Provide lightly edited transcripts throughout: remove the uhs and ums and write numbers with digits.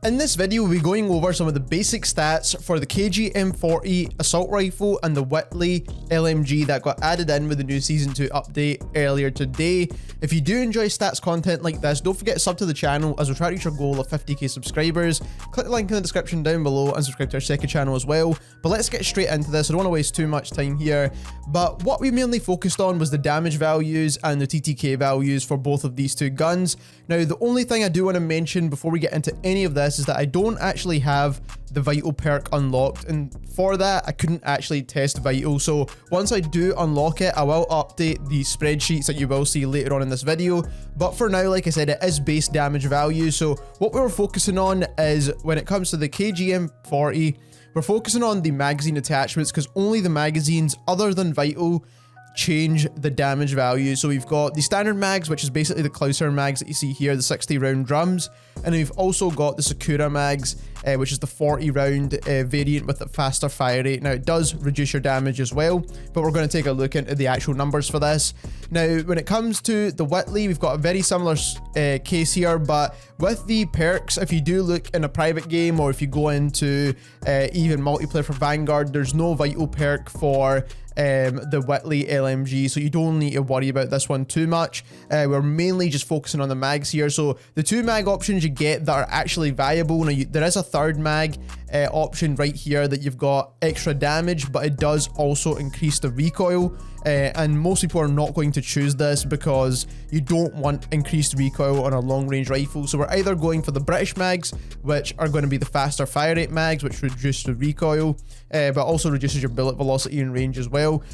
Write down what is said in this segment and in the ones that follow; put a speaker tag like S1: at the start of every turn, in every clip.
S1: In this video, we'll be going over some of the basic stats for the KG M40 assault rifle and the WHITLEY LMG that got added in with the new Season 2 update earlier today. If you do enjoy stats content like this, don't forget to sub to the channel as we try to reach our goal of 50k subscribers. Click the link in the description down below and subscribe to our second channel as well. But let's get straight into this. I don't want to waste too much time here. But what we mainly focused on was the damage values and the TTK values for both of these two guns. Now, the only thing I do want to mention before we get into any of this is that I don't actually have the vital perk unlocked, and for that I couldn't actually test vital. So once I do unlock it, I will update the spreadsheets that you will see later on in this video. But for now, like I said, it is base damage value. So what we're focusing on is, when it comes to the KG M40, we're focusing on the magazine attachments, because only the magazines other than vital change the damage value. So we've got the standard mags, which is basically the Clouser mags that you see here, the 60 round drums, and we've also got the Sakura mags, which is the 40 round variant with the faster fire rate. Now, it does reduce your damage as well, but we're going to take a look into the actual numbers for this. Now, when it comes to the WHITLEY, we've got a very similar case here, but with the perks, if you do look in a private game, or if you go into even multiplayer for Vanguard, there's no vital perk for the WHITLEY LMG, so you don't need to worry about this one too much. We're mainly just focusing on the mags here. So the two mag options you get that are actually viable. Now, there is a third mag option right here that you've got extra damage, but it does also increase the recoil, and most people are not going to choose this because you don't want increased recoil on a long range rifle. So we're either going for the British mags, which are going to be the faster fire rate mags, which reduce the recoil, but also reduces your bullet velocity and range as well,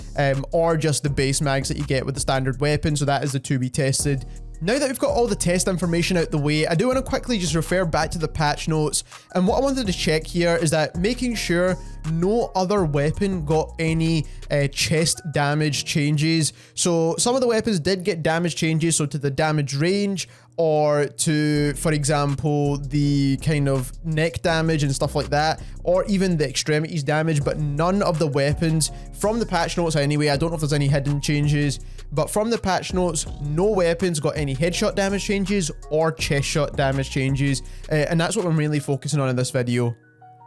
S1: or just the base mags that you get with the standard weapon. So that is the to be tested. Now that we've got all the test information out the way, I do want to quickly just refer back to the patch notes, and what I wanted to check here is that making sure no other weapon got any chest damage changes. So some of the weapons did get damage changes, so to the damage range, or to, for example, the kind of neck damage and stuff like that, or even the extremities damage, but none of the weapons from the patch notes anyway. I don't know if there's any hidden changes, but from the patch notes, no weapons got any headshot damage changes or chest shot damage changes, and that's what we're mainly focusing on in this video.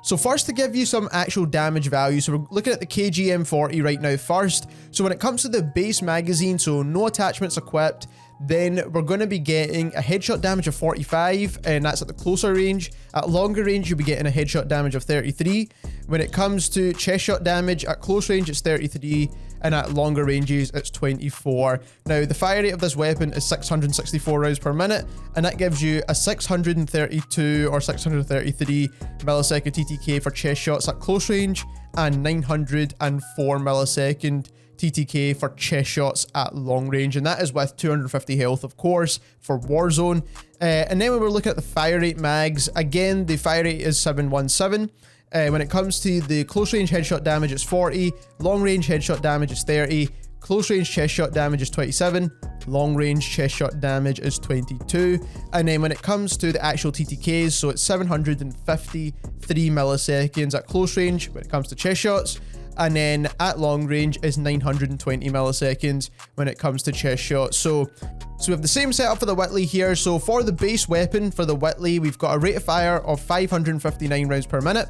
S1: So first, to give you some actual damage value, so we're looking at the KG M40 right now first. So when it comes to the base magazine, so no attachments equipped, then we're going to be getting a headshot damage of 45, and that's at the closer range. At longer range, you'll be getting a headshot damage of 33. When it comes to chest shot damage, at close range, it's 33, and at longer ranges, it's 24. Now, the fire rate of this weapon is 664 rounds per minute, and that gives you a 632 or 633 millisecond TTK for chest shots at close range, and 904 millisecond TTK for chest shots at long range, and that is with 250 health, of course, for Warzone. And then when we're looking at the fire rate mags, again, the fire rate is 717. When it comes to the close range headshot damage, it's 40, long range headshot damage is 30, close range chest shot damage is 27, long range chest shot damage is 22, and then when it comes to the actual TTKs, so it's 753 milliseconds at close range when it comes to chest shots, and then at long range is 920 milliseconds when it comes to chest shots. So we have the same setup for the WHITLEY here. So for the base weapon for the WHITLEY, we've got a rate of fire of 559 rounds per minute.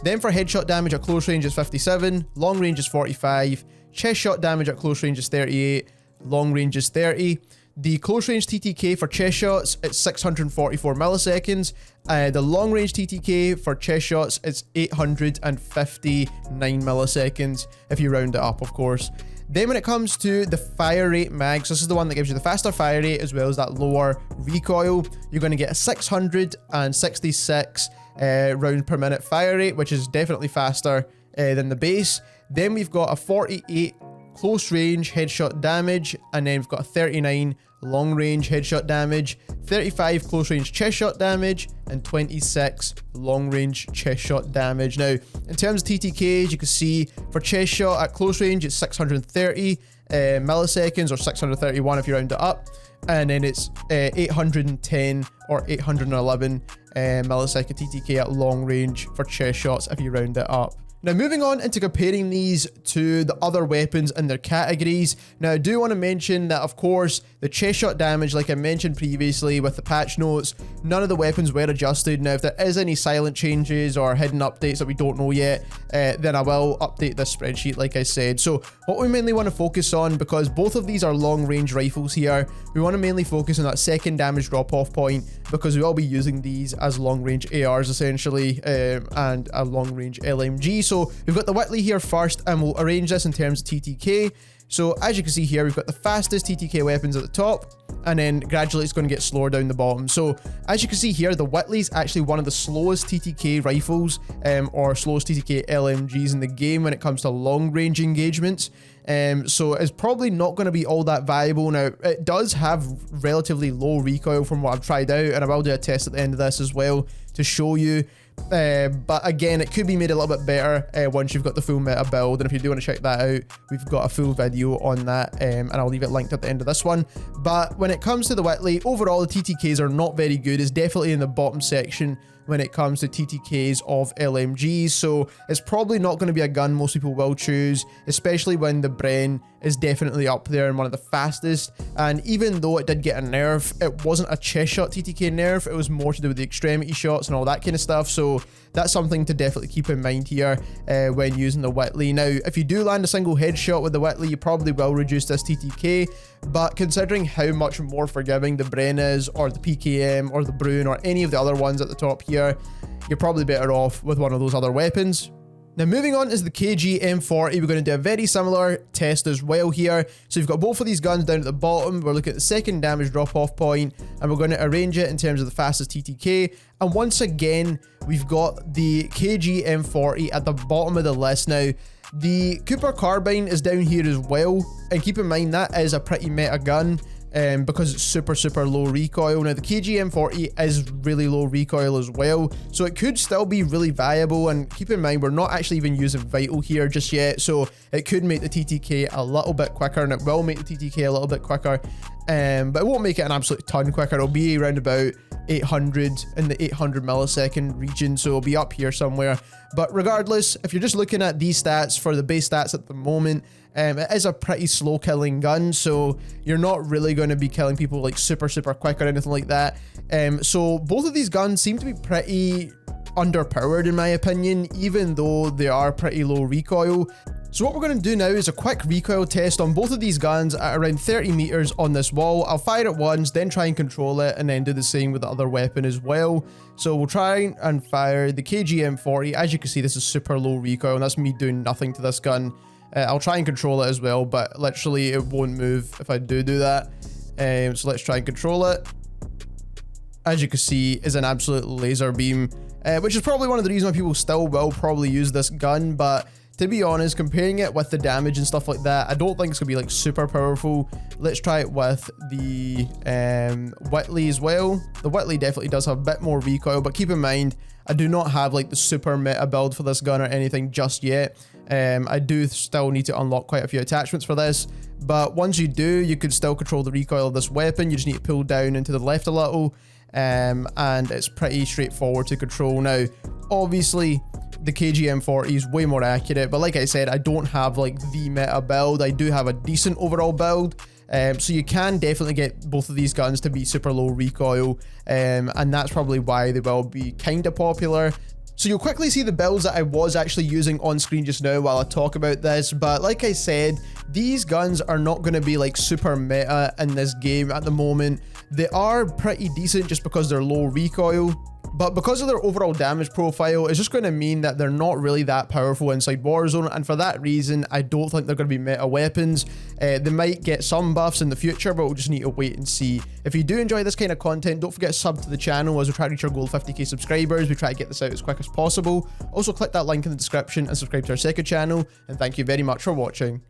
S1: Then for headshot damage at close range is 57, long range is 45, chest shot damage at close range is 38, long range is 30. The close range TTK for chest shots, it's 644 milliseconds. The long range TTK for chest shots, it's 859 milliseconds, if you round it up, of course. Then when it comes to the fire rate mags, this is the one that gives you the faster fire rate as well as that lower recoil. You're going to get a 666 round per minute fire rate, which is definitely faster than the base. Then we've got a 48 close range headshot damage, and then we've got a 39 long range headshot damage, 35 close range chest shot damage, and 26 long range chest shot damage. Now, in terms of TTKs, you can see for chest shot at close range, it's 630 milliseconds, or 631 if you round it up, and then it's 810 or 811 millisecond TTK at long range for chest shots if you round it up. Now moving on into comparing these to the other weapons and their categories. Now I do want to mention that of course the chest shot damage, like I mentioned previously with the patch notes, none of the weapons were adjusted. Now if there is any silent changes or hidden updates that we don't know yet, then I will update this spreadsheet like I said. So what we mainly want to focus on, because both of these are long range rifles here, we want to mainly focus on that second damage drop off point, because we will be using these as long range ARs essentially, and a long range LMG. So we've got the Whitley here first, and we'll arrange this in terms of TTK. So as you can see here, we've got the fastest TTK weapons at the top, and then gradually it's going to get slower down the bottom. So as you can see here, the Whitley is actually one of the slowest TTK rifles, or slowest TTK LMGs in the game when it comes to long range engagements. So it's probably not going to be all that valuable. Now it does have relatively low recoil from what I've tried out, and I will do a test at the end of this as well to show you. But again, it could be made a little bit better once you've got the full meta build, and if you do want to check that out, we've got a full video on that, and I'll leave it linked at the end of this one. But when it comes to the Whitley, overall the TTKs are not very good. It's definitely in the bottom section when it comes to TTKs of LMGs, so it's probably not going to be a gun most people will choose, especially when the Bren is definitely up there and one of the fastest. And even though it did get a nerf, it wasn't a chest shot TTK nerf, it was more to do with the extremity shots and all that kind of stuff. So that's something to definitely keep in mind here when using the Whitley. Now if you do land a single headshot with the Whitley, you probably will reduce this TTK, but considering how much more forgiving the Bren is, or the PKM, or the Brune, or any of the other ones at the top here, you're probably better off with one of those other weapons. Now moving on is the KG M40. We're going to do a very similar test as well here. So we've got both of these guns down at the bottom. We're looking at the second damage drop off point, and we're going to arrange it in terms of the fastest TTK. And once again, we've got the KG M40 at the bottom of the list. Now the Cooper carbine is down here as well, and keep in mind that is a pretty meta gun, because it's super low recoil. Now the KG M40 is really low recoil as well, so it could still be really viable. And keep in mind, we're not actually even using Vital here just yet, so it could make the TTK a little bit quicker, and it will make the TTK a little bit quicker, but it won't make it an absolute ton quicker. It'll be around about 800 in the 800 millisecond region, so it'll be up here somewhere. But regardless, if you're just looking at these stats for the base stats at the moment, it is a pretty slow killing gun, so you're not really going to be killing people like super quick or anything like that. So both of these guns seem to be pretty underpowered in my opinion, even though they are pretty low recoil. So what we're going to do now is a quick recoil test on both of these guns at around 30 meters on this wall. I'll fire it once, then try and control it, and then do the same with the other weapon as well. So we'll try and fire the KG M40. As you can see, this is super low recoil, and that's me doing nothing to this gun. I'll try and control it as well, but literally it won't move if I do that. So let's try and control it. As you can see, is an absolute laser beam, which is probably one of the reasons why people still will probably use this gun. But to be honest, comparing it with the damage and stuff like that, I don't think it's gonna be like super powerful. Let's try it with the Whitley as well. The Whitley definitely does have a bit more recoil, but keep in mind, I do not have like the super meta build for this gun or anything just yet. I do still need to unlock quite a few attachments for this, but once you do, you can still control the recoil of this weapon. You just need to pull down into the left a little, and it's pretty straightforward to control. Now obviously the KG M40 is way more accurate, but like I said, I don't have like the meta build. I do have a decent overall build, so you can definitely get both of these guns to be super low recoil, and that's probably why they will be kind of popular. So you'll quickly see the builds that I was actually using on screen just now while I talk about this, but like I said, these guns are not going to be like super meta in this game at the moment. They are pretty decent just because they're low recoil, but because of their overall damage profile, it's just going to mean that they're not really that powerful inside Warzone, and for that reason, I don't think they're going to be meta weapons. They might get some buffs in the future, but we'll just need to wait and see. If you do enjoy this kind of content, don't forget to sub to the channel as we try to reach our goal of 50k subscribers. We try to get this out as quick as possible. Also, click that link in the description and subscribe to our second channel, and thank you very much for watching.